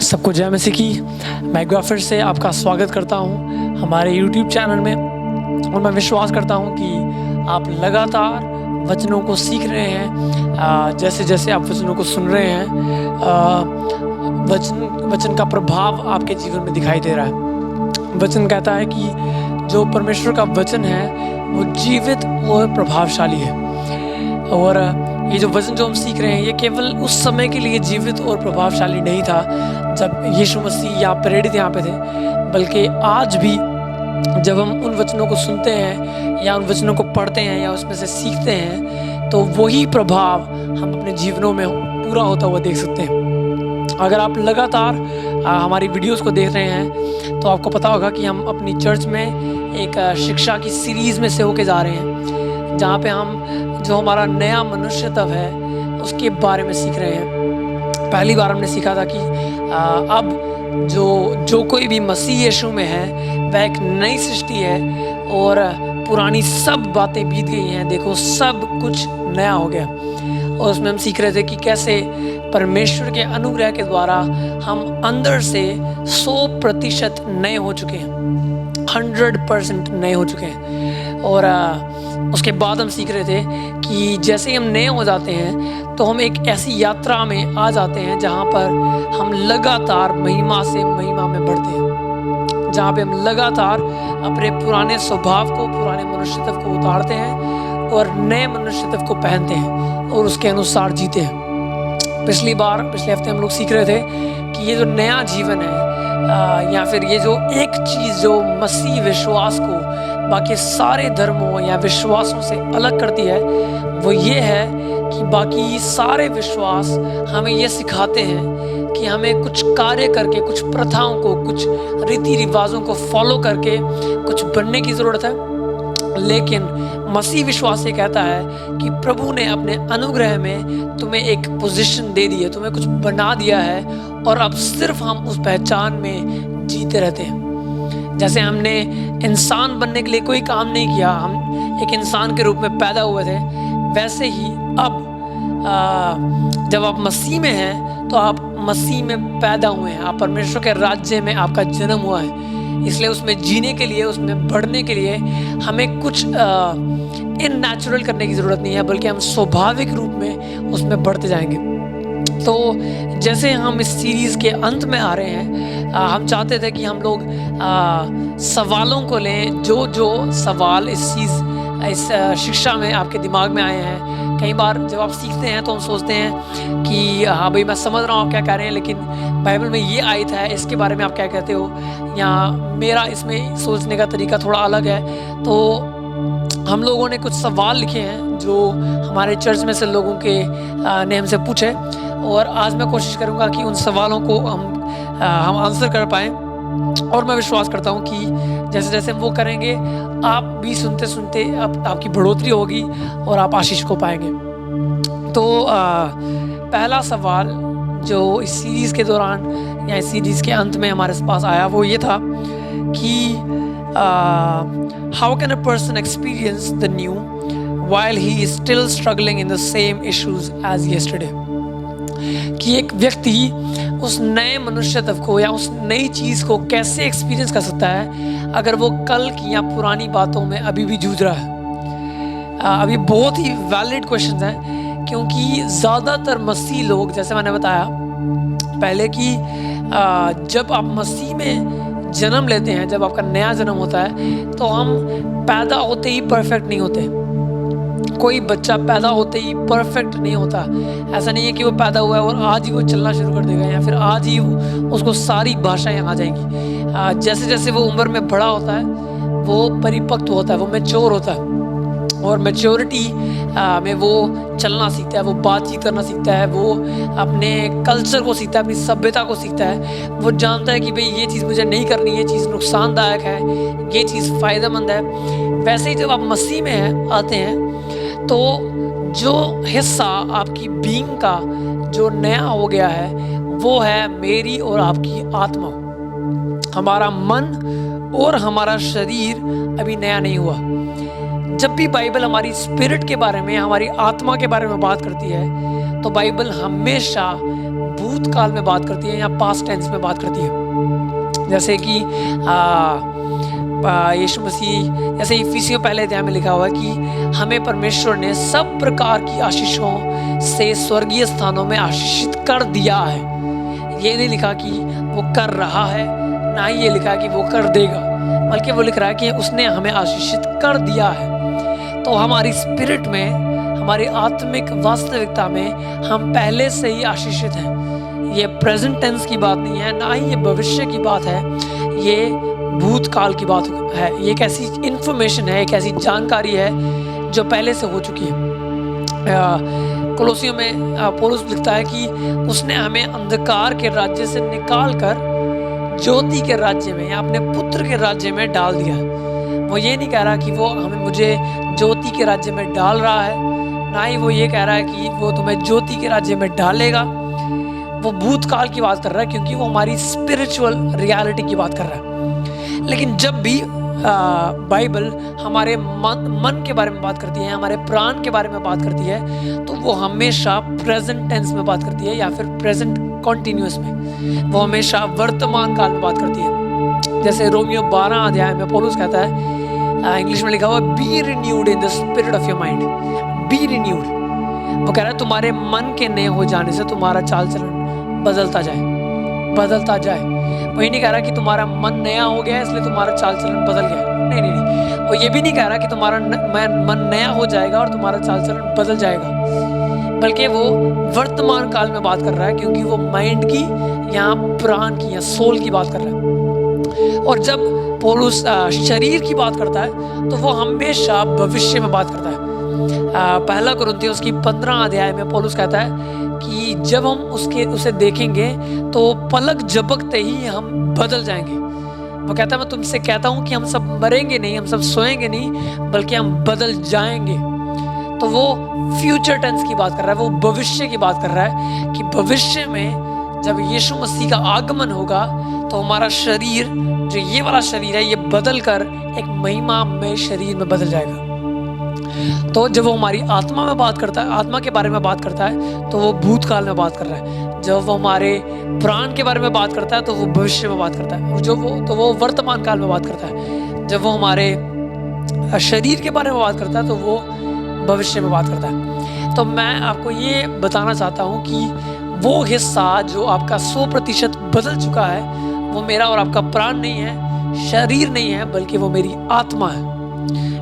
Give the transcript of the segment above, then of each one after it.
सबको जय मसीह की। मैं एक बार फिर से आपका स्वागत करता हूं हमारे YouTube चैनल में, और मैं विश्वास करता हूं कि आप लगातार वचनों को सीख रहे हैं। जैसे जैसे आप वचनों को सुन रहे हैं, वचन का प्रभाव आपके जीवन में दिखाई दे रहा है। वचन कहता है कि जो परमेश्वर का वचन है वो जीवित और प्रभावशाली है। और ये जो वचन जो हम सीख रहे हैं ये केवल उस समय के लिए जीवित और प्रभावशाली नहीं था जब यीशु मसीह यहाँ प्रेरित यहाँ पे थे, बल्कि आज भी जब हम उन वचनों को सुनते हैं या उन वचनों को पढ़ते हैं या उसमें से सीखते हैं तो वही प्रभाव हम अपने जीवनों में पूरा होता हुआ देख सकते हैं। अगर आप लगातार हमारी वीडियोस को देख रहे हैं तो आपको पता होगा कि हम अपनी चर्च में एक शिक्षा की सीरीज़ में से होके जा रहे हैं, जहाँ पे हम जो हमारा नया मनुष्यत्व है उसके बारे में सीख रहे हैं। पहली बार हमने सीखा था कि अब जो कोई भी मसीह यीशु में है वह एक नई सृष्टि है और पुरानी सब बातें बीत गई हैं, देखो सब कुछ नया हो गया। और उसमें हम सीख रहे थे कि कैसे परमेश्वर के अनुग्रह के द्वारा हम अंदर से 100% नए हो चुके हैं, 100% नए हो चुके हैं। और उसके बाद हम सीख रहे थे कि जैसे ही हम नए हो जाते हैं तो हम एक ऐसी यात्रा में आ जाते हैं जहाँ पर हम लगातार महिमा से महिमा में बढ़ते हैं, जहाँ पे हम लगातार अपने पुराने स्वभाव को, पुराने मनुष्यत्व को उतारते हैं और नए मनुष्यत्व को पहनते हैं और उसके अनुसार जीते हैं। पिछले हफ्ते हम लोग सीख रहे थे कि ये जो नया जीवन है या फिर ये जो एक चीज़ जो मसीह विश्वास को बाकी सारे धर्मों या विश्वासों से अलग करती है वो ये है कि बाकी सारे विश्वास हमें ये सिखाते हैं कि हमें कुछ कार्य करके, कुछ प्रथाओं को, कुछ रीति रिवाजों को फॉलो करके कुछ बनने की ज़रूरत है। लेकिन मसीह विश्वास ये कहता है कि प्रभु ने अपने अनुग्रह में तुम्हें एक पोजीशन दे दी है, तुम्हें कुछ बना दिया है और अब सिर्फ हम उस पहचान में जीते रहते हैं। जैसे हमने इंसान बनने के लिए कोई काम नहीं किया, हम एक इंसान के रूप में पैदा हुए थे, वैसे ही अब जब आप मसीह में हैं तो आप मसीह में पैदा हुए हैं, आप परमेश्वर के राज्य में आपका जन्म हुआ है। इसलिए उसमें जीने के लिए, उसमें बढ़ने के लिए हमें कुछ इननेचुरल करने की ज़रूरत नहीं है, बल्कि हम स्वाभाविक रूप में उसमें बढ़ते जाएंगे। तो जैसे हम इस सीरीज़ के अंत में आ रहे हैं, हम चाहते थे कि हम लोग सवालों को लें, जो सवाल इस शिक्षा में आपके दिमाग में आए हैं। कई बार जब आप सीखते हैं तो हम सोचते हैं कि हाँ भाई मैं समझ रहा हूँ आप क्या कह रहे हैं, लेकिन बाइबल में ये आयत है, इसके बारे में आप क्या कहते हो, या मेरा इसमें सोचने का तरीका थोड़ा अलग है। तो हम लोगों ने कुछ सवाल लिखे हैं जो हमारे चर्च में से लोगों के ने हमसे पूछे, और आज मैं कोशिश करूँगा कि उन सवालों को हम आंसर कर पाएँ। और मैं विश्वास करता हूँ कि जैसे जैसे हम वो करेंगे आप भी सुनते सुनते आपकी बढ़ोतरी होगी और आप आशीष को पाएंगे। तो पहला सवाल जो इस सीरीज़ के दौरान या इस सीरीज़ के अंत में हमारे पास आया वो ये था कि how can a person experience the new while he is still struggling in the same issues as yesterday. कि एक व्यक्ति उस नए मनुष्यत्व को या उस नई चीज़ को कैसे एक्सपीरियंस कर सकता है अगर वो कल की या पुरानी बातों में अभी भी जूझ रहा है। अभी बहुत ही वैलिड क्वेश्चन हैं, क्योंकि ज़्यादातर मसीह लोग, जैसे मैंने बताया पहले कि जब आप मसीह में जन्म लेते हैं, जब आपका नया जन्म होता है तो हम पैदा होते ही परफेक्ट नहीं होते। कोई बच्चा पैदा होते ही परफेक्ट नहीं होता। ऐसा नहीं है कि वो पैदा हुआ है और आज ही वो चलना शुरू कर देगा या फिर आज ही उसको सारी भाषाएं आ जाएंगी। जैसे जैसे वो उम्र में बड़ा होता है वो परिपक्व होता है, वो मैच्योर होता है, और मैच्योरिटी में वो चलना सीखता है, वो बातचीत करना सीखता है, वो अपने कल्चर को सीखता है, अपनी सभ्यता को सीखता है। वो जानता है कि भाई ये चीज़ मुझे नहीं करनी, ये चीज़ नुकसानदायक है, ये चीज़ फ़ायदेमंद है। वैसे ही जब आप मसीह में आते हैं तो जो हिस्सा आपकी बीइंग का जो नया हो गया है वो है मेरी और आपकी आत्मा। हमारा मन और हमारा शरीर अभी नया नहीं हुआ। जब भी बाइबल हमारी स्पिरिट के बारे में, हमारी आत्मा के बारे में बात करती है तो बाइबल हमेशा भूतकाल में बात करती है या पास्ट टेंस में बात करती है। जैसे कि यीशु मसीह, जैसे इफिसियों पहले अध्याय में लिखा हुआ है कि हमें परमेश्वर ने सब प्रकार की आशीषों से स्वर्गीय स्थानों में आशीषित कर दिया है। ये नहीं लिखा कि वो कर रहा है, ना ही ये लिखा कि वो कर देगा, बल्कि वो लिख रहा है कि उसने हमें आशीषित कर दिया है। तो हमारी स्पिरिट में, हमारी आत्मिक वास्तविकता में हम पहले से ही आशीषित हैं। ये प्रेजेंट टेंस की बात नहीं है, ना ही ये भविष्य की बात है, ये भूतकाल की बात है। ये एक ऐसी इन्फॉर्मेशन है, एक ऐसी जानकारी है जो पहले से हो चुकी है। कोलोसियों में पौलुस लिखता है कि उसने हमें अंधकार के राज्य से निकाल कर ज्योति के राज्य में या अपने पुत्र के राज्य में डाल दिया। वो ये नहीं कह रहा कि वो मुझे ज्योति के राज्य में डाल रहा है, ना ही वो ये कह रहा है कि वो तुम्हें ज्योति के राज्य में डालेगा। वो भूतकाल की बात कर रहा है, क्योंकि वो हमारी स्पिरिचुअल रियलिटी की बात कर रहा है। लेकिन जब भी बाइबल हमारे मन के बारे में बात करती है, हमारे प्राण के बारे में बात करती है, तो वो हमेशा प्रेजेंट टेंस में बात करती है या फिर प्रेजेंट कॉन्टिन्यूअस में। वो हमेशा वर्तमान काल में बात करती है। जैसे रोमियो 12 अध्याय में पौलुस कहता है, इंग्लिश में लिखा हुआ, B renewed in the spirit of your mind. B renewed, वो कह रहा है तुम्हारे मन के नए हो जाने से तुम्हारा चाल चलन बदलता जाए। वही नहीं कह रहा कि तुम्हारा मन नया हो गया इसलिए तुम्हारा चाल चलन बदल गया। नहीं। और ये भी नहीं कह रहा कि तुम्हारा मन नया हो जाएगा और तुम्हारा चाल चलन बदल जाएगा, बल्कि वो वर्तमान काल में बात कर रहा है, क्योंकि वो माइंड की या प्राण की या सोल की बात कर रहा है। और जब पौलुस शरीर की बात करता है तो वो हमेशा भविष्य में बात करता है। पहला कुरिन्थियों की 15 अध्याय में पौलुस कहता है कि जब हम उसे देखेंगे तो पलक झपकते ही हम बदल जाएंगे। वो कहता है मैं तुमसे कहता हूँ कि हम सब मरेंगे नहीं, हम सब सोएंगे नहीं, बल्कि हम बदल जाएंगे। तो वो फ्यूचर टेंस की बात कर रहा है, वो भविष्य की बात कर रहा है कि भविष्य में जब यीशु मसीह का आगमन होगा तो हमारा शरीर, जो ये वाला शरीर है, ये बदल कर एक महिमा में शरीर में बदल जाएगा। तो जब वो हमारी आत्मा में बात करता है, आत्मा के बारे में बात करता है, तो वो भूतकाल में बात कर रहा है। जब वो हमारे प्राण के बारे में बात करता है तो वो भविष्य में बात करता है। तो वो वर्तमान काल में बात करता है। जब वो हमारे शरीर के बारे में बात करता है तो वो भविष्य में बात करता है। तो मैं आपको ये बताना चाहता हूँ कि वो हिस्सा जो आपका 100% बदल चुका है, वो मेरा और आपका प्राण नहीं है, शरीर नहीं है, बल्कि वो मेरी आत्मा है।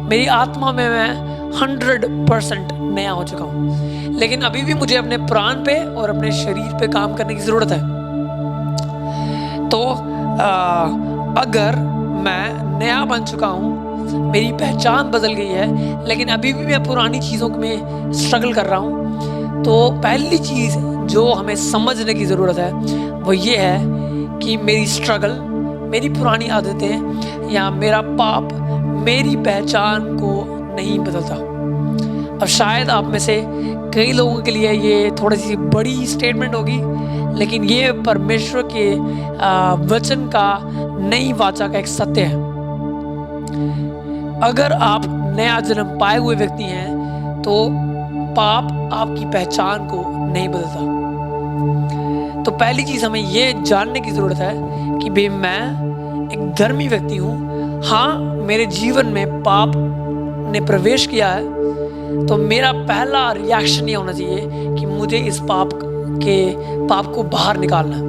मेरी आत्मा में मैं 100% नया हो चुका हूँ। लेकिन अभी भी मुझे अपने प्राण पे और अपने शरीर पे काम करने की ज़रूरत है। तो अगर मैं नया बन चुका हूँ, मेरी पहचान बदल गई है, लेकिन अभी भी मैं पुरानी चीज़ों में स्ट्रगल कर रहा हूँ, तो पहली चीज़ जो हमें समझने की ज़रूरत है वो ये है कि मेरी स्ट्रगल, मेरी पुरानी आदतें या मेरा पाप मेरी पहचान को नहीं बदलता। अब शायद आप में से कई लोगों के लिए ये थोड़ी सी बड़ी स्टेटमेंट होगी, लेकिन ये परमेश्वर के वचन का, नई वाचा का एक सत्य है। अगर आप नया जन्म पाए हुए व्यक्ति हैं तो पाप आपकी पहचान को नहीं बदलता। तो पहली चीज़ हमें ये जानने की ज़रूरत है कि भाई मैं एक धर्मी व्यक्ति हूँ। हाँ, मेरे जीवन में पाप ने प्रवेश किया है, तो मेरा पहला रिएक्शन ये होना चाहिए कि मुझे इस पाप को बाहर निकालना है।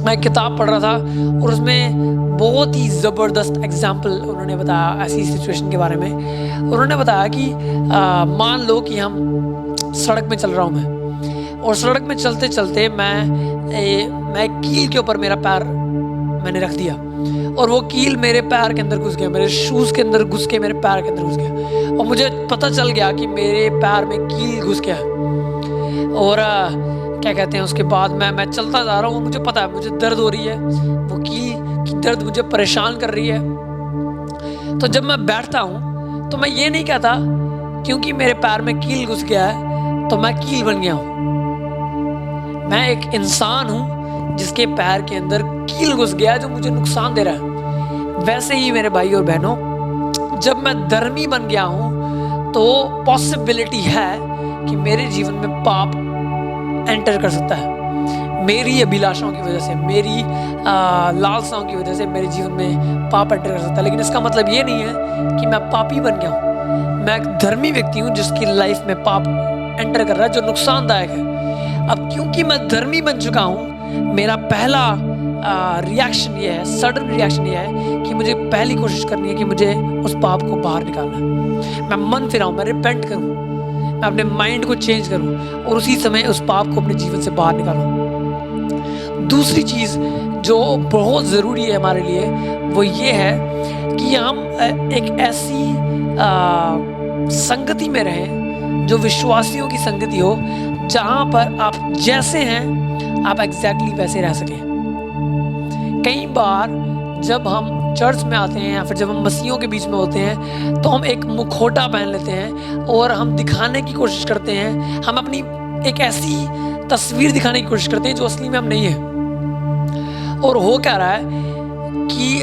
मैं किताब पढ़ रहा था और उसमें बहुत ही ज़बरदस्त एग्जाम्पल उन्होंने बताया ऐसी सिचुएशन के बारे में। उन्होंने बताया कि मान लो कि हम सड़क में चल रहा हूँ मैं, और सड़क में चलते चलते मैं कील के ऊपर मेरा पैर मैंने रख दिया, और वो कील मेरे पैर के अंदर घुस गया, मेरे शूज़ के अंदर घुस के मेरे पैर के अंदर घुस गया, और मुझे पता चल गया कि मेरे पैर में कील घुस गया। और क्या कहते हैं, उसके बाद मैं चलता जा रहा हूँ, मुझे पता है मुझे दर्द हो रही है, वो कील की दर्द मुझे परेशान कर रही है। तो जब मैं बैठता हूँ तो मैं ये नहीं कहता क्योंकि मेरे पैर में कील घुस गया है तो मैं कील बन गया हूँ। मैं एक इंसान हूँ जिसके पैर के अंदर कील घुस गया जो मुझे नुकसान दे रहा है। वैसे ही मेरे भाई और बहनों, जब मैं धर्मी बन गया हूँ तो पॉसिबिलिटी है कि मेरे जीवन में पाप एंटर कर सकता है। मेरी अभिलाषाओं की वजह से, मेरी लालसाओं की वजह से मेरे जीवन में पाप एंटर कर सकता है। लेकिन इसका मतलब ये नहीं है कि मैं पापी बन गया हूँ। मैं एक धर्मी व्यक्ति हूँ जिसकी लाइफ में पाप एंटर कर रहा है जो नुकसानदायक है। अब क्योंकि मैं धर्मी बन चुका हूँ, मेरा पहला रिएक्शन ये है, सडन रिएक्शन ये है कि मुझे पहली कोशिश करनी है कि मुझे उस पाप को बाहर निकालना है। मैं मन फिराऊँ, मैं रिपेंट करूँ, मैं अपने माइंड को चेंज करूँ और उसी समय उस पाप को अपने जीवन से बाहर निकालूँ। दूसरी चीज़ जो बहुत ज़रूरी है हमारे लिए वो ये है कि हम एक ऐसी संगति में रहें जो विश्वासियों की संगति हो, जहाँ पर आप जैसे हैं आप एग्जैक्टली वैसे रह सकें। कई बार जब हम चर्च में आते हैं या फिर जब हम मसीहों के बीच में होते हैं तो हम एक मुखौटा पहन लेते हैं और हम दिखाने की कोशिश करते हैं, हम अपनी एक ऐसी तस्वीर दिखाने की कोशिश करते हैं जो असली में हम नहीं है। और हो क्या रहा है कि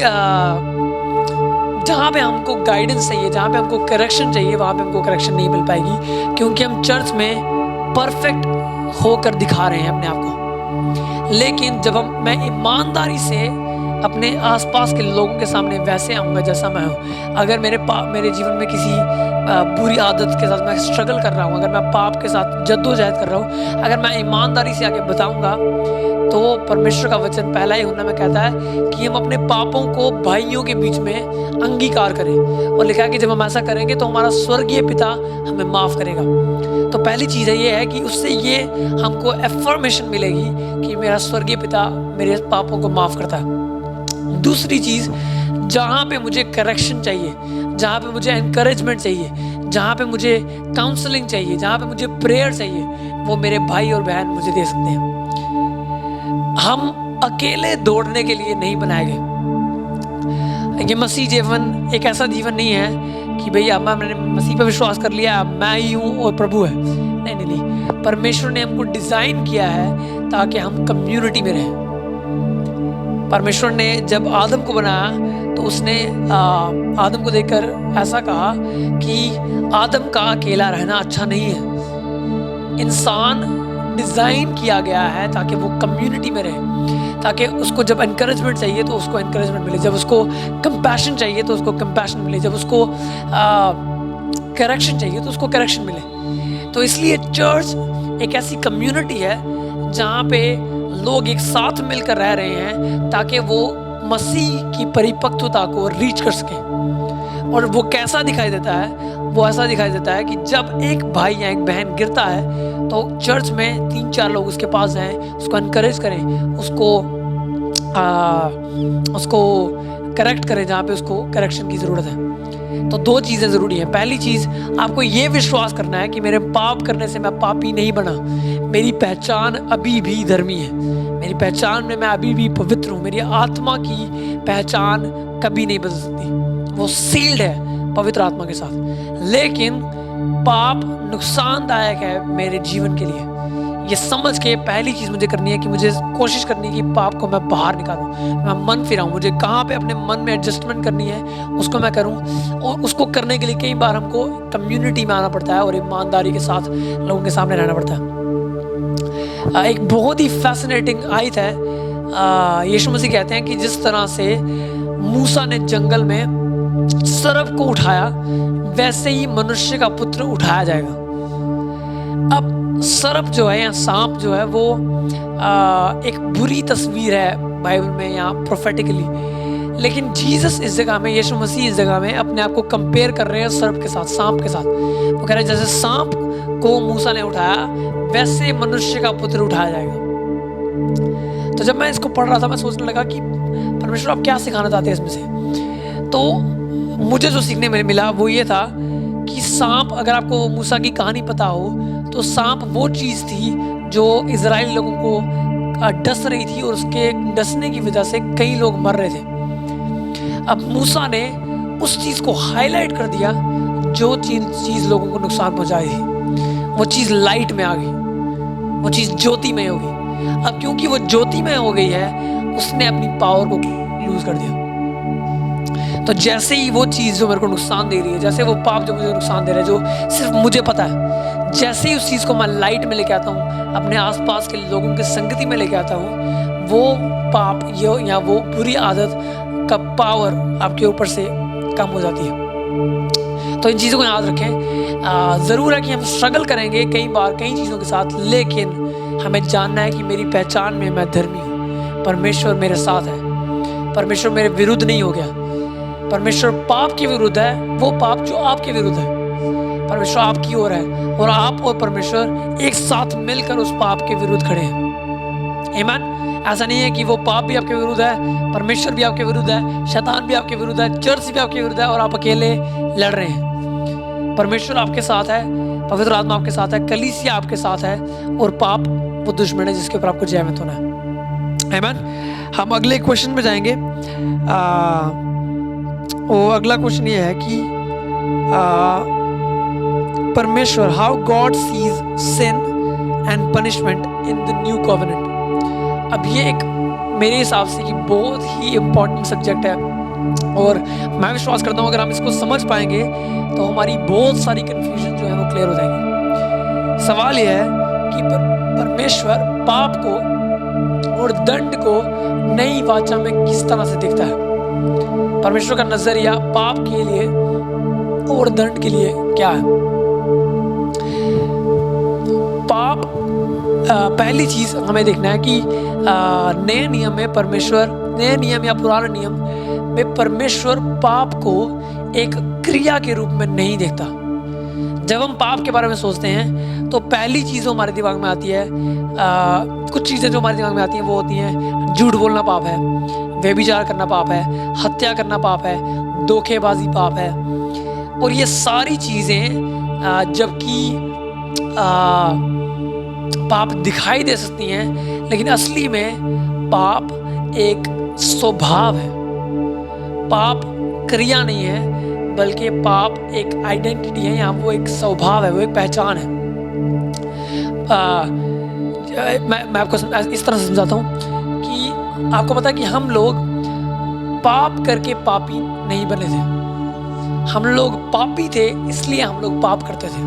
जहाँ पे हमको गाइडेंस चाहिए, जहाँ पे हमको करेक्शन चाहिए, वहाँ पे हमको करेक्शन नहीं मिल पाएगी, क्योंकि हम चर्च में परफेक्ट होकर दिखा रहे हैं अपने आप को। लेकिन जब मैं ईमानदारी से अपने आसपास के लोगों के सामने वैसे आऊँगा जैसा मैं हूँ, अगर मेरे जीवन में किसी बुरी आदत के साथ मैं स्ट्रगल कर रहा हूँ, अगर मैं पाप के साथ जद्दोजहद कर रहा हूँ, अगर मैं ईमानदारी से आगे बताऊँगा, तो परमेश्वर का वचन पहला ही यूहन्ना में कहता है कि हम अपने पापों को भाइयों के बीच में अंगीकार करें। और लिखा है कि जब हम ऐसा करेंगे तो हमारा स्वर्गीय पिता हमें माफ़ करेगा। तो पहली चीज़ है ये है कि उससे ये हमको एफर्मेशन मिलेगी कि मेरा स्वर्गीय पिता मेरे पापों को माफ़ करता है। दूसरी चीज़, जहाँ पे मुझे करेक्शन चाहिए, जहाँ पे मुझे एनकरेजमेंट चाहिए, जहाँ पे मुझे काउंसलिंग चाहिए, जहाँ पे मुझे प्रेयर चाहिए, वो मेरे भाई और बहन मुझे दे सकते हैं। हम अकेले दौड़ने के लिए नहीं बनाए गए। ये मसीह जीवन एक ऐसा जीवन नहीं है कि भैया मैंने मसीह पर विश्वास कर लिया, मैं ही हूँ और प्रभु है। नहीं नहीं नहीं, परमेश्वर ने हमको डिज़ाइन किया है ताकि हम कम्युनिटी में रहें। परमेश्वर ने जब आदम को बनाया तो उसने आदम को देखकर ऐसा कहा कि आदम का अकेला रहना अच्छा नहीं है। इंसान डिज़ाइन किया गया है ताकि वो कम्युनिटी में रहे, ताकि उसको जब एनकरेजमेंट चाहिए तो उसको एनकरेजमेंट मिले, जब उसको कंपैशन चाहिए तो उसको कंपैशन मिले, जब उसको करेक्शन चाहिए तो उसको करेक्शन मिले। तो इसलिए चर्च एक ऐसी कम्युनिटी है जहाँ पे लोग एक साथ मिलकर रह रहे हैं ताकि वो मसीह की परिपक्वता को रीच कर सकें। और वो कैसा दिखाई देता है? वो ऐसा दिखाई देता है कि जब एक भाई या एक बहन गिरता है तो चर्च में 3-4 लोग उसके पास जाएं, उसको एनकरेज करें, उसको करेक्ट करें जहाँ पे उसको करेक्शन की ज़रूरत है। तो 2 चीज़ें ज़रूरी हैं। पहली चीज़, आपको ये विश्वास करना है कि मेरे पाप करने से मैं पापी नहीं बना, मेरी पहचान अभी भी धर्मी है, मेरी पहचान में मैं अभी भी पवित्र हूँ, मेरी आत्मा की पहचान कभी नहीं बदल सकती, वो सील्ड है पवित्र आत्मा के साथ। लेकिन पाप नुकसानदायक है मेरे जीवन के लिए, ये समझ के पहली चीज़ मुझे करनी है कि मुझे कोशिश करनी है कि पाप को मैं बाहर निकालूं, मैं मन फिराऊं, मुझे कहाँ पे अपने मन में एडजस्टमेंट करनी है उसको मैं करूं। और उसको करने के लिए कई बार हमको कम्युनिटी में आना पड़ता है और ईमानदारी के साथ लोगों के सामने रहना पड़ता है। एक बहुत ही फैसिनेटिंग आयत है, यीशु मसीह कहते हैं कि जिस तरह से मूसा ने जंगल में सर्प को उठाया, वैसे ही मनुष्य का पुत्र उठाया जाएगा। अब सर्प जो है या सांप जो है वो एक बुरी तस्वीर है बाइबल में या प्रोफेटिकली, लेकिन जीसस इस जगह में, यीशु मसीह इस जगह में अपने आप को कंपेयर कर रहे हैं सर्प के साथ, सांप के साथ। वो कह रहे हैं जैसे सांप को मूसा ने उठाया वैसे मनुष्य का पुत्र उठाया जाएगा। तो जब मैं इसको पढ़ रहा था मैं सोचने लगा कि परमेश्वर आप क्या सिखाना चाहते हैं इसमें से। तो मुझे जो सीखने में मिला वो ये था कि सांप, अगर आपको मूसा की कहानी पता हो तो सांप वो चीज़ थी जो इजराइली लोगों को डस रही थी और उसके डसने की वजह से कई लोग मर रहे थे। अब मूसा ने उस चीज़ को हाईलाइट कर दिया जो चीज़ लोगों को नुकसान पहुंचाई थी, वो चीज़ लाइट में आ गई, वो चीज़ ज्योतिमय हो गई। अब क्योंकि वो ज्योतिमय हो गई है उसने अपनी पावर को लूज कर दिया। तो जैसे ही वो चीज़ जो मेरे को नुकसान दे रही है, जैसे वो पाप जो मुझे नुकसान दे रहा है, जो सिर्फ मुझे पता है, जैसे ही उस चीज़ को मैं लाइट में लेके आता हूँ, अपने आसपास के लोगों की संगति में लेके आता हूँ, वो पाप या वो बुरी आदत का पावर आपके ऊपर से कम हो जाती है। तो इन चीज़ों को याद रखें। ज़रूर है कि हम स्ट्रगल करेंगे कई बार कई चीज़ों के साथ, लेकिन हमें जानना है कि मेरी पहचान में मैं धर्मी हूँ, परमेश्वर मेरे साथ है, परमेश्वर मेरे विरुद्ध नहीं हो गया। परमेश्वर पाप के विरुद्ध है, वो पाप जो आपके विरुद्ध है। परमेश्वर आपकी ओर है और आप और परमेश्वर एक साथ मिलकर उस पाप के विरुद्ध खड़े हैं। आमीन। ऐसा नहीं है कि वो पाप भी आपके विरुद्ध है, परमेश्वर भी आपके विरुद्ध है, शैतान भी आपके विरुद्ध है, चर्च भी आपके विरुद्ध है और आप अकेले लड़ रहे हैं। परमेश्वर आपके साथ है, पवित्र आत्मा आपके साथ है, कलीसिया आपके साथ है और पाप वो दुश्मन है जिसके ऊपर आपको जयमत होना है। आमीन। हम अगले क्वेश्चन में जाएंगे। वो अगला क्वेश्चन ये है कि परमेश्वर, how God sees sin and punishment in the new covenant. अब ये एक मेरे हिसाब से कि बहुत ही इम्पोर्टेंट सब्जेक्ट है और मैं विश्वास करता हूँ अगर हम इसको समझ पाएंगे तो हमारी बहुत सारी कन्फ्यूजन जो है वो क्लियर हो जाएगी। सवाल यह है कि परमेश्वर पाप को और दंड को नई वाचा में किस तरह से देखता है। परमेश्वर का नजरिया पाप के लिए और दंड के लिए क्या है। पाप पहली चीज हमें देखना है कि नए नियम में परमेश्वर, नए नियम या पुराने नियम में परमेश्वर पाप को एक क्रिया के रूप में नहीं देखता। जब हम पाप के बारे में सोचते हैं तो पहली चीज जो हमारे दिमाग में आती है, कुछ चीजें जो हमारे दिमाग में आती हैं वो होती हैं झूठ बोलना पाप है, व्यभिचार करना पाप है, हत्या करना पाप है, धोखेबाजी पाप है। और ये सारी चीजें जबकि पाप दिखाई दे सकती हैं, लेकिन असली में पाप एक स्वभाव है। पाप क्रिया नहीं है, बल्कि पाप एक आइडेंटिटी है, या वो एक स्वभाव है, वो एक पहचान है। मैं आपको इस तरह से समझाता हूँ कि आपको पता है कि हम लोग पाप करके पापी नहीं बने थे। हम लोग पापी थे इसलिए हम लोग पाप करते थे।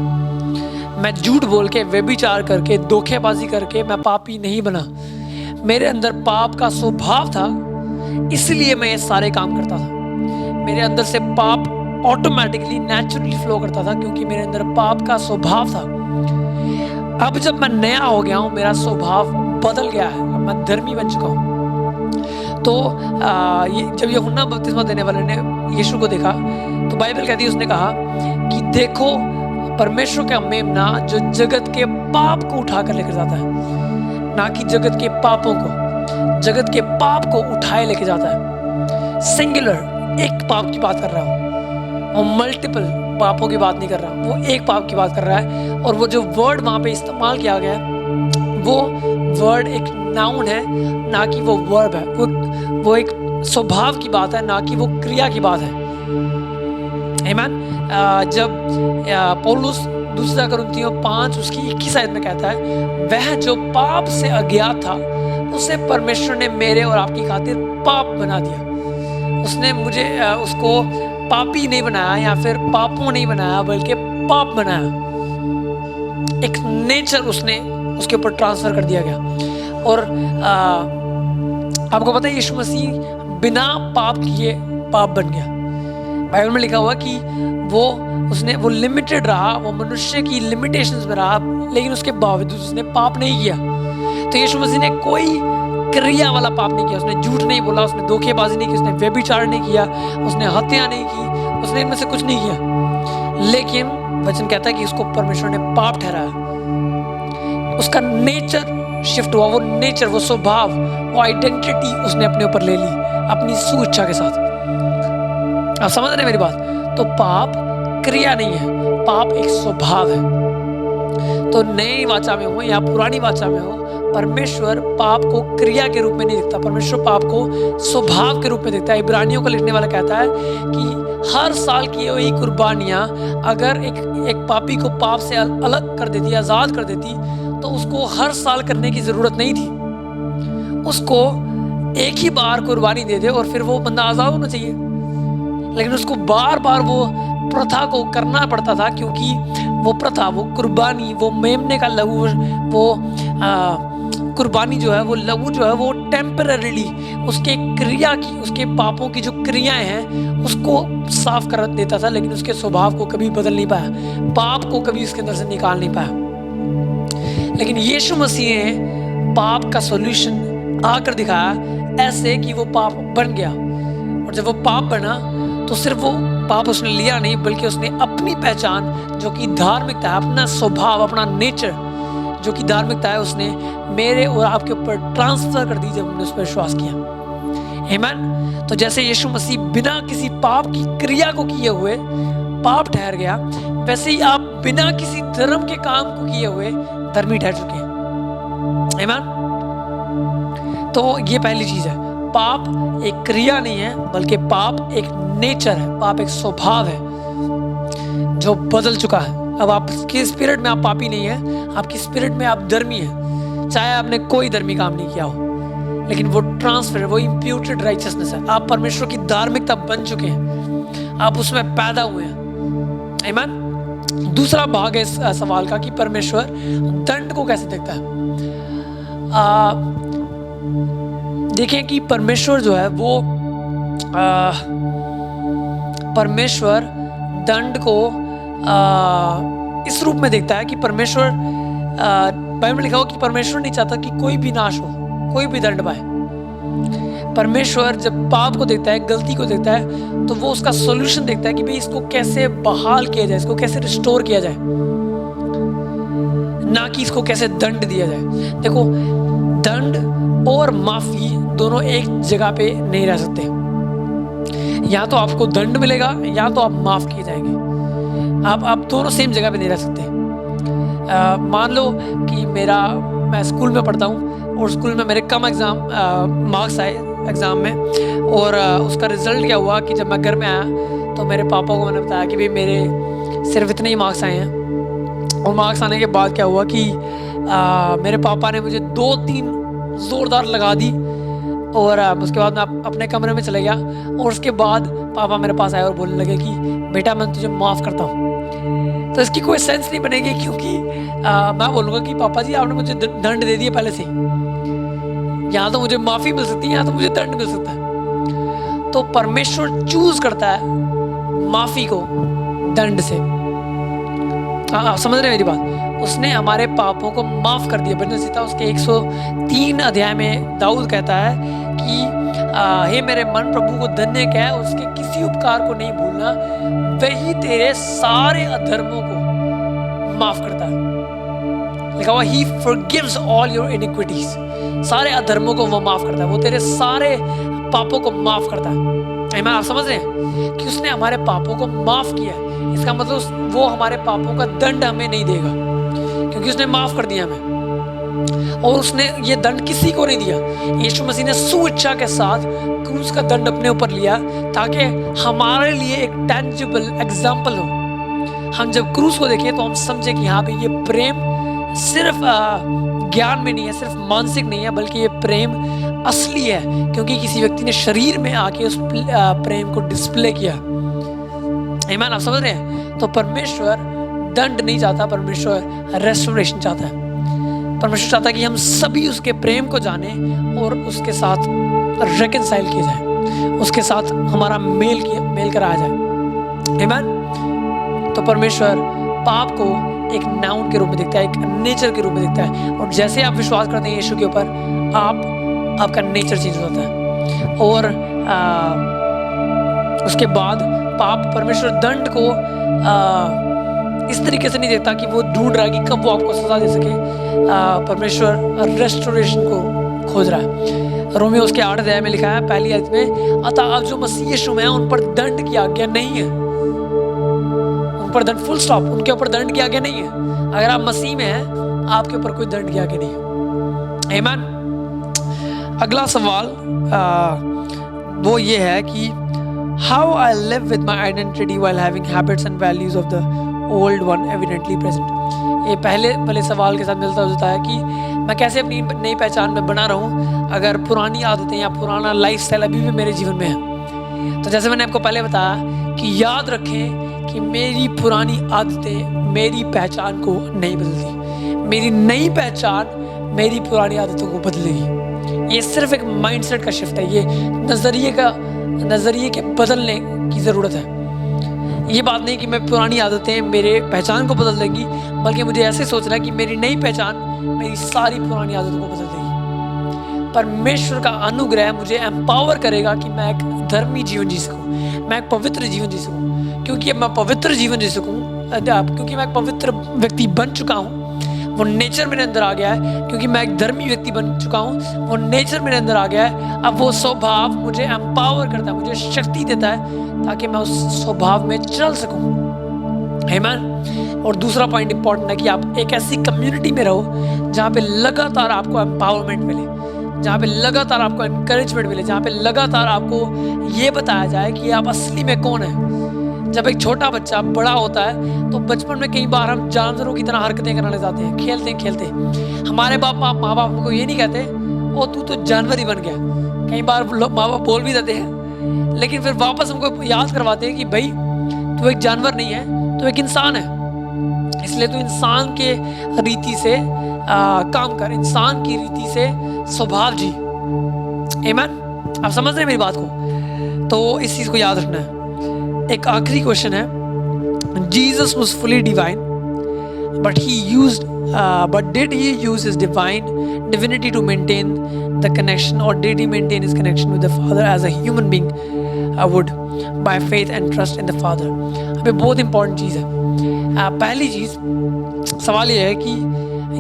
मैं झूठ बोल के, व्यभिचार करके, धोखेबाजी करके मैं पापी नहीं बना। मेरे अंदर पाप का स्वभाव था, इसलिए मैं ये सारे काम करता था। मेरे अंदर से पाप ऑटोमेटिकली नेचुरली फ्लो करता था, क्योंकि मेरे अंदर पाप का स्वभाव था। अब जब मैं नया हो गया हूँ, मेरा स्वभाव बदल गया है, अब मैं धर्मी बन चुका हूँ। तो जब यूहन्ना बपतिस्मा देने वाले ने यीशु को देखा तो बाइबल कहती है, उसने कहा कि देखो परमेश्वर का मेमना जो जगत के पाप को उठा कर लेकर जाता है, ना कि जगत के पापों को। जगत के पाप को उठाए लेके जाता है। सिंगुलर एक पाप की बात कर रहा हूँ और मल्टीपल पापों की बात नहीं कर रहा, वो एक पाप की बात कर रहा है। और वो जो वर्ड वहाँ पे इस्तेमाल किया गया है, वो वर्ड एक नाउन है, ना कि वो वर्ब है। वो एक स्वभाव की बात है, ना कि वो क्रिया की बात है। आमीन। जब पौलुस दूसरा कुरिन्थियों 5 उसकी 21 आयत में कहता है, वह जो पाप से अज्ञात था उसे परमेश्वर ने मेरे और आपकी खातिर पाप बना दिया। उसने मुझे उसको पापी नहीं बनाया या फिर पापों नहीं बनाया, बल्कि पाप बनाया। एक नेचर उसने उसके ऊपर ट्रांसफर कर दिया गया। और आपको पता है यीशु मसीह बिना पाप किए पाप बन गया। बाइबल में लिखा हुआ कि वो लिमिटेड रहा, वो मनुष्य की लिमिटेशंस में रहा, लेकिन उसके बावजूद उसने पाप नहीं किया। तो यीशु मसीह ने कोई क्रिया वाला पाप नहीं किया। उसने झूठ नहीं बोला, उसने धोखेबाजी नहीं की, उसने व्यभिचार नहीं किया, उसने हत्या नहीं की, उसने इनमें से कुछ नहीं किया। लेकिन वचन कहता है कि उसको परमेश्वर ने पाप ठहराया। उसका नेचर शिफ्ट हुआ, वो नेचर, वो स्वभाव, वो आइडेंटिटी उसने अपने ऊपर ले ली अपनी स्वेच्छा के साथ। आप समझ रहे हैं मेरी बात? तो पाप क्रिया नहीं है, पाप एक स्वभाव है। तो नई वाचा में हो या पुरानी वाचा में हो, परमेश्वर पाप को क्रिया के रूप में नहीं देखता, परमेश्वर पाप को स्वभाव के रूप में देखता है। इब्रानियों का लिखने वाला कहता है कि हर साल की हुई कुर्बानियाँ अगर एक पापी को पाप से अलग कर देती, आज़ाद कर देती, तो उसको हर साल करने की ज़रूरत नहीं थी। उसको एक ही बार कुर्बानी दे दे और फिर वो बंदा आज़ाद होना चाहिए। लेकिन उसको बार बार वो प्रथा को करना पड़ता था, क्योंकि वो प्रथा, वो कुर्बानी, वो मेमने का लहू, वो कुर्बानी जो है, वो लहू जो है, वो टेम्पररीली उसके क्रिया की, उसके पापों की जो क्रियाएं हैं उसको साफ कर देता था, लेकिन उसके स्वभाव को कभी बदल नहीं पाया, पाप को कभी उसके अंदर से निकाल नहीं पाया। लेकिन यीशु मसीह ने पाप का सॉल्यूशन आकर दिखाया ऐसे कि वो पाप बन गया, और जब वो पाप बना तो सिर्फ वो पाप उसने लिया नहीं, बल्कि उसने अपनी पहचान जो कि धार्मिकता है, अपना स्वभाव, अपना नेचर जो कि धार्मिकता है, उसने मेरे और आपके ऊपर ट्रांसफर कर दी जब हमने उस पर विश्वास किया। आमीन। तो जैसे यीशु मसीह बिना किसी पाप की क्रिया को किए हुए पाप ठहर गया, वैसे ही आप बिना किसी धर्म के काम को किए हुए धर्मी ठहर चुके हैं। आमीन। तो ये पहली चीज है, पाप एक क्रिया नहीं है, बल्कि पाप एक नेचर है, पाप एक स्वभाव है जो बदल चुका है। अब आपकी स्पिरिट में आप पापी नहीं है, आपकी स्पिरिट में आप धर्मी है, चाहे आपने कोई धर्मी काम नहीं किया हो, लेकिन वो ट्रांसफर, वो इम्प्यूटेड राइचियसनेस है, आप परमेश्वर की धार्मिकता बन चुके हैं, आप उसमें पैदा हुए हैं। आमीन। दूसरा भाग है इस सवाल का कि परमेश्वर दंड को कैसे देखता है। देखें कि परमेश्वर जो है वो परमेश्वर दंड को इस रूप में देखता है कि परमेश्वर, बाइबल में लिखा हो कि परमेश्वर नहीं चाहता कि कोई भी नाश हो, कोई भी दंड पाए। परमेश्वर जब पाप को देखता है, गलती को देखता है, तो वो उसका सॉल्यूशन देखता है कि भाई इसको कैसे बहाल किया जाए, इसको कैसे रिस्टोर किया जाए, ना कि इसको कैसे दंड दिया जाए। देखो, दंड और माफी दोनों एक जगह पे नहीं रह सकते, या तो आपको दंड मिलेगा या तो आप माफ किए जाएंगे, आप दोनों सेम जगह पे नहीं रह सकते। मान लो कि मैं स्कूल में पढ़ता हूँ और स्कूल में मेरे कम मार्क्स आए एग्ज़ाम में, और उसका रिज़ल्ट क्या हुआ कि जब मैं घर में आया तो मेरे पापा को मैंने बताया कि भाई मेरे सिर्फ इतने ही मार्क्स आए हैं। और मार्क्स आने के बाद क्या हुआ कि मेरे पापा ने मुझे 2-3 ज़ोरदार लगा दी, और उसके बाद मैं अपने कमरे में चले गया, और उसके बाद पापा मेरे पास आए और बोलने लगे कि बेटा मैं तुझे माफ़ करता हूँ। तो इसकी कोई सेंस नहीं बनेगी, क्योंकि मैं बोलूँगा कि पापा जी आपने मुझे दंड दे दिया पहले से, यहाँ तो मुझे माफ़ी मिल सकती है, यहाँ तो मुझे दंड मिल सकता है। तो परमेश्वर चूज करता है माफ़ी को दंड से। आप समझ रहे हैं मेरी बात? उसने हमारे पापों को माफ़ कर दिया। भजन संहिता उसके 103 अध्याय में दाऊद कहता है कि हे मेरे मन प्रभु को धन्य कह, उसके किसी उपकार को नहीं भूलना, वही तेरे सारे अधर्मों को माफ करता है। लिखा हुआ ही forgives all your iniquities, सारे अधर्मों को वो माफ करता है, वो तेरे सारे पापों को माफ करता है। आप समझ रहे हैं कि उसने हमारे पापों को माफ किया, इसका मतलब वो हमारे पापों का दंड हमें नहीं देगा, क्योंकि उसने माफ कर दिया हमें। और उसने ये दंड किसी को नहीं दिया। यीशु मसीह ने स्वेच्छा के साथ क्रूस का दंड अपने ऊपर लिया, ताकि हमारे लिए एक टेंजिबल एग्जाम्पल हो। हम जब क्रूस को देखें तो हम समझे कि हाँ भाई ये प्रेम सिर्फ ज्ञान में नहीं है, सिर्फ मानसिक नहीं है, बल्कि ये प्रेम असली है, क्योंकि किसी व्यक्ति ने शरीर में आके उस प्रेम को डिस्प्ले किया। आमीन। आप समझ रहे हैं? तो परमेश्वर दंड नहीं चाहता, परमेश्वर रेस्टोरेशन चाहता है। परमेश्वर चाहता है कि हम सभी उसके प्रेम को जाने और उसके साथ रेकनसाइल किए जाए, उसके साथ हमारा मेल कराया जाए। आमीन। तो परमेश्वर पाप को एक नाउन के रूप में देखता है, एक नेचर के रूप में देखता है, और जैसे आप विश्वास करते हैं यीशु के ऊपर, आपका नेचर चेंज हो जाता है। और उसके बाद पाप परमेश्वर दंड को इस तरीके से नहीं देखता कि वो ढूंढ रहा है कि कब वो आपको सजा दे सके। परमेश्वर रेस्टोरेशन को खोज रहा है। रोमियो उसके 8 अध्याय में लिखा है पहली आयत में, अतः अब जो मसीह यीशु में है उन पर दंड की आज्ञा नहीं है। उन पर दंड, फुल स्टॉप, उनके ऊपर दंड की आज्ञा नहीं है। अगर आप मसीह में हैं, आपके ऊपर कोई दंड की आज्ञा नहीं है। आमीन। अगला सवाल वो ये है कि how I live with my identity while having habits and values of the old one evidently present. ये पहले वाले सवाल के साथ मिलता जुलता है कि मैं कैसे अपनी नई पहचान में बना रहूं अगर पुरानी आदतें या पुराना लाइफस्टाइल अभी भी मेरे जीवन में है। तो जैसे मैंने आपको पहले बताया कि याद रखें कि मेरी पुरानी आदतें मेरी पहचान को नहीं बदलती, मेरी नई पहचान मेरी पुरानी आदतों को बदलेगी। ये सिर्फ एक माइंडसेट का शिफ्ट है, ये नज़रिए के बदलने की ज़रूरत है। ये बात नहीं कि मैं पुरानी आदतें मेरे पहचान को बदल देंगी, बल्कि मुझे ऐसे सोचना है कि मेरी नई पहचान मेरी सारी पुरानी आदतों को बदल देगी। परमेश्वर का अनुग्रह मुझे एम्पावर करेगा कि मैं एक धर्मी जीवन जी सकूं, मैं एक पवित्र जीवन जी सकूं। क्योंकि अब मैं पवित्र जीवन जी सकूं, क्योंकि मैं एक पवित्र व्यक्ति बन चुका हूं, वो नेचर मेरे अंदर आ गया है। क्योंकि मैं एक धर्मी व्यक्ति बन चुका हूँ, वो नेचर मेरे अंदर आ गया है। अब वो स्वभाव मुझे एम्पावर करता है, मुझे शक्ति देता है ताकि मैं उस स्वभाव में चल सकूं। आमीन। और दूसरा पॉइंट इंपॉर्टेंट है कि आप एक ऐसी कम्युनिटी में रहो जहाँ पे लगातार आपको एम्पावरमेंट मिले, जहाँ पे लगातार आपको एनकरेजमेंट मिले, जहाँ पे लगातार आपको ये बताया जाए कि आप असली में कौन है। जब एक छोटा बच्चा बड़ा होता है तो बचपन में कई बार हम जानवरों की तरह हरकतें करने जाते हैं, खेलते हमारे माँ बाप हमको ये नहीं कहते ओ तू तो जानवर ही बन गया। कई बार माँ बाप बोल भी देते हैं, लेकिन फिर वापस हमको याद करवाते हैं कि भाई तू एक जानवर नहीं है, तू एक इंसान है। इसलिए तू इंसान के रीति से काम कर, इंसान की रीति से स्वभाव जी। आमीन। आप समझ रहे हैं मेरी बात को? तो इस चीज़ को याद रखना है। एक आखिरी क्वेश्चन है, Jesus was fully divine but did he use his divinity to maintain the connection, और did he maintain his connection with the father as a human being would by faith and trust in the father. अब ये बहुत important चीज़ है। पहली चीज़, सवाल ये है कि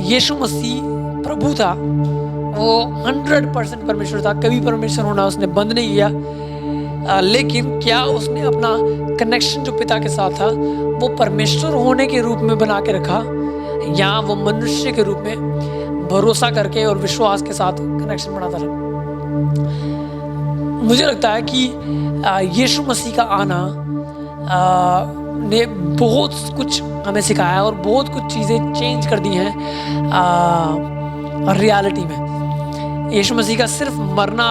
यीशु मसीह प्रभु था, वो 100% परमेश्वर था, कभी परमेश्वर होना उसने बंद नहीं किया। लेकिन क्या उसने अपना कनेक्शन जो पिता के साथ था वो परमेश्वर होने के रूप में बना के रखा, या वो मनुष्य के रूप में भरोसा करके और विश्वास के साथ कनेक्शन बनाता रहा? मुझे लगता है कि यीशु मसीह का आना ने बहुत कुछ हमें सिखाया और बहुत कुछ चीज़ें चेंज कर दी हैं रियलिटी में। यीशु मसीह का सिर्फ मरना,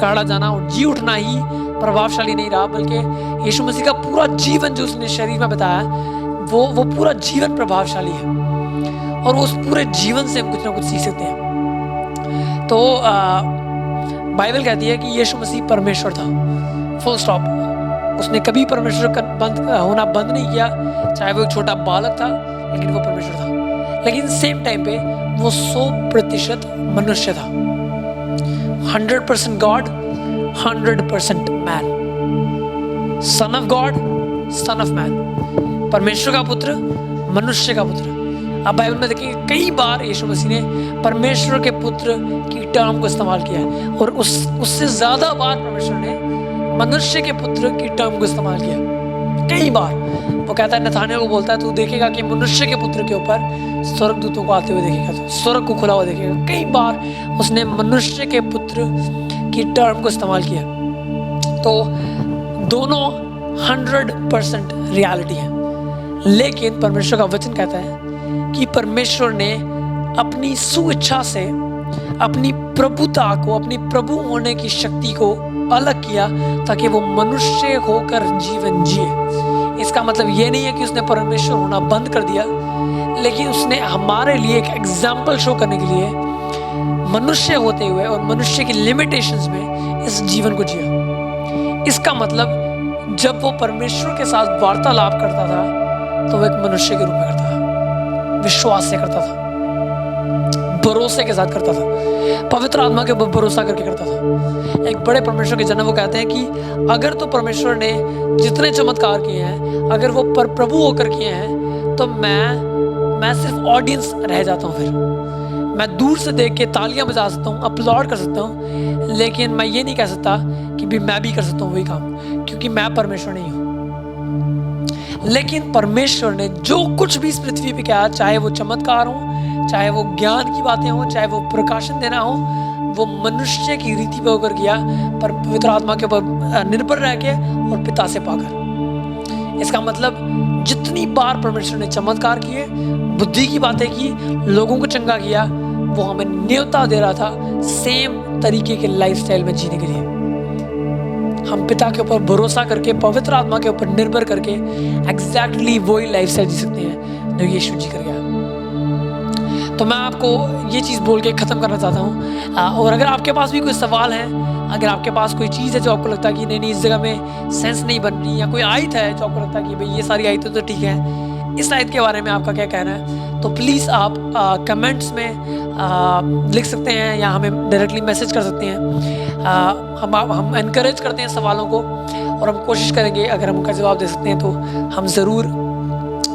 गाड़ा जाना और जी उठना ही प्रभावशाली नहीं रहा, बल्कि यीशु मसीह का पूरा जीवन जो उसने शरीर में बताया वो पूरा जीवन प्रभावशाली है, और उस पूरे जीवन से हम कुछ ना कुछ सीख सकते हैं। तो बाइबल कहती है कि यीशु मसीह परमेश्वर था, फुल स्टॉप। उसने कभी परमेश्वर होना बंद नहीं किया, चाहे वो एक छोटा बालक था लेकिन वो परमेश्वर था। लेकिन सेम टाइम पे वो 100% मनुष्य था, 100% God, 100% man, son of God, son of man, परमेश्वर का पुत्र, मनुष्य का पुत्र। अब बाइबल में देखेंगे कई बार यीशु मसीह ने परमेश्वर के पुत्र की टर्म को इस्तेमाल किया है, और उससे ज़्यादा बार परमेश्वर ने मनुष्य के पुत्र की टर्म को इस्तेमाल किया कई बार। वो कहता है, नथानिएल को बोलता है, तू देखेगा कि मनुष्य के पुत्र के ऊपर स्वर्गदूतों को आते हुए देखेगा, तो स्वर्ग को खुला हुआ देखेगा। कई बार उसने मनुष्य के पुत्र की टर्म को इस्तेमाल किया। तो दोनों 100% रियलिटी है। लेकिन परमेश्वर का वचन कहता है कि परमेश्वर ने अपनी सुइच्छा से अपनी प्रभुता को, अपनी प्रभु होने की शक्ति को अलग किया ताकि वो मनुष्य होकर जीवन जिए। इसका मतलब ये नहीं है कि उसने परमेश्वर होना बंद कर दिया, लेकिन उसने हमारे लिए एक एग्जाम्पल शो करने के लिए मनुष्य होते हुए और मनुष्य की लिमिटेशंस में इस जीवन को जिया। इसका मतलब जब वो परमेश्वर के साथ वार्तालाप करता था तो वो एक मनुष्य के रूप में करता था, विश्वास से करता था, भरोसे के साथ करता था, पवित्र आत्मा के ऊपर भरोसा करके करता था। एक बड़े परमेश्वर के जन वो कहते हैं कि अगर तो परमेश्वर ने जितने चमत्कार किए हैं, अगर वो प्रभु होकर किए हैं, तो मैं सिर्फ ऑडियंस रह जाता हूँ। फिर मैं दूर से देख के तालियां बजा सकता हूँ, अपलॉड कर सकता हूँ, लेकिन मैं ये नहीं कह सकता कि भी मैं भी कर सकता हूँ वही काम, क्योंकि मैं परमेश्वर नहीं हूँ। लेकिन परमेश्वर ने जो कुछ भी इस पृथ्वी पे किया, चाहे वो चमत्कार हो, चाहे वो ज्ञान की बातें हो, चाहे वो प्रकाशन देना हो, वो मनुष्य की रीति पे होकर किया, पर पवित्र आत्मा के ऊपर निर्भर रह के और पिता से पाकर। इसका मतलब जितनी बार परमेश्वर ने चमत्कार किए, बुद्धि की बातें की, लोगों को चंगा किया, वो हमें न्योता दे रहा था सेम तरीके के लाइफस्टाइल में जीने के लिए। हम पिता के ऊपर भरोसा करके, पवित्र आत्मा के ऊपर निर्भर करके एग्जैक्टली वही लाइफ स्टाइल जी सकते हैं जो यीशु जी कर गया। तो मैं आपको ये चीज़ बोल के ख़त्म करना चाहता हूँ। और अगर आपके पास भी कोई सवाल है, अगर आपके पास कोई चीज़ है जो आपको लगता है कि नहीं इस जगह में सेंस नहीं बन रही, या कोई आयत है जो आपको लगता है कि भाई ये सारी आयतें तो ठीक है, इस आयत के बारे में आपका क्या कहना है, तो प्लीज़ आप कमेंट्स में लिख सकते हैं या हमें डायरेक्टली मैसेज कर सकते हैं। हम एनकरेज करते हैं सवालों को, और हम कोशिश करेंगे अगर हम उनका जवाब दे सकते हैं तो हम ज़रूर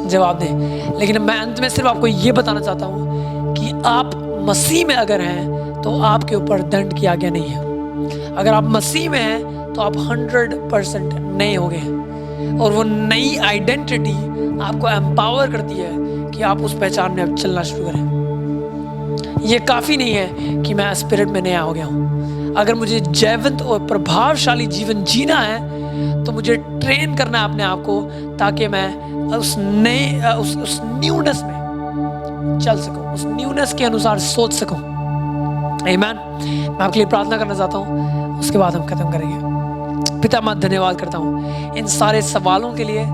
जवाब दें। लेकिन मैं अंत में सिर्फ आपको ये बताना चाहता हूँ कि आप मसीह में अगर हैं तो आपके ऊपर दंड की आज्ञा नहीं है। अगर आप मसीह में हैं तो आप 100% नए हो गए हैं, और वो नई आइडेंटिटी आपको एम्पावर करती है कि आप उस पहचान में अब चलना शुरू करें। ये काफ़ी नहीं है कि मैं स्पिरिट में नया हो गया हूँ। अगर मुझे जैवंत और प्रभावशाली जीवन जीना है तो मुझे ट्रेन करना है अपने आप को, ताकि मैं उस नए उस न्यूनेस में चल सकूं, उस न्यूनेस के अनुसार सोच सकूं। आमीन। मैं आपके लिए प्रार्थना करना चाहता हूं, उसके बाद हम खत्म करेंगे। पिता मैं धन्यवाद करता हूं इन सारे सवालों के लिए,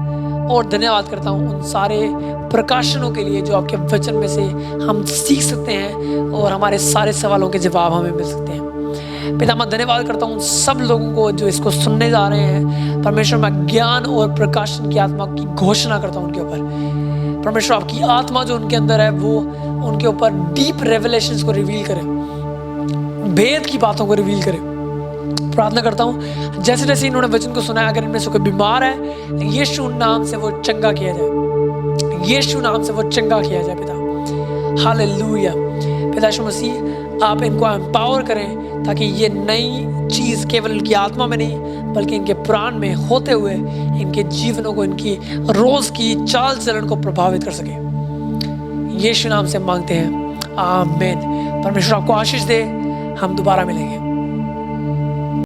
और धन्यवाद करता हूं उन सारे प्रकाशनों के लिए जो आपके वचन में से हम सीख सकते हैं और हमारे सारे सवालों के जवाब हमें मिल सकते हैं। पिता मैं धन्यवाद करता हूँ उन सब लोगों को जो इसको सुनने जा रहे हैं। परमेश्वर मैं ज्ञान और प्रकाशन की आत्मा की घोषणा करता हूँ उनके ऊपर। परमेश्वर आपकी आत्मा जो उनके अंदर है वो उनके ऊपर डीप रेवलेशंस को रिवील करे, भेद की बातों को रिवील करे। प्रार्थना करता हूँ जैसे जैसे इन्होंने वचन को सुना है, अगर इनमें से कोई बीमार है, यीशु नाम से वो चंगा किया जाए, यीशु नाम से वो चंगा किया जाए पिता। हालेलुया। पिता यीशु मसीह आप इनको एम्पावर करें ताकि ये नई चीज़ केवल इनकी आत्मा में नहीं बल्कि इनके प्राण में होते हुए इनके जीवनों को, इनकी रोज़ की चाल चलन को प्रभावित कर सके। यीशु नाम से मांगते हैं, आमीन। परमेश्वर आपको आशीष दे। हम दोबारा मिलेंगे।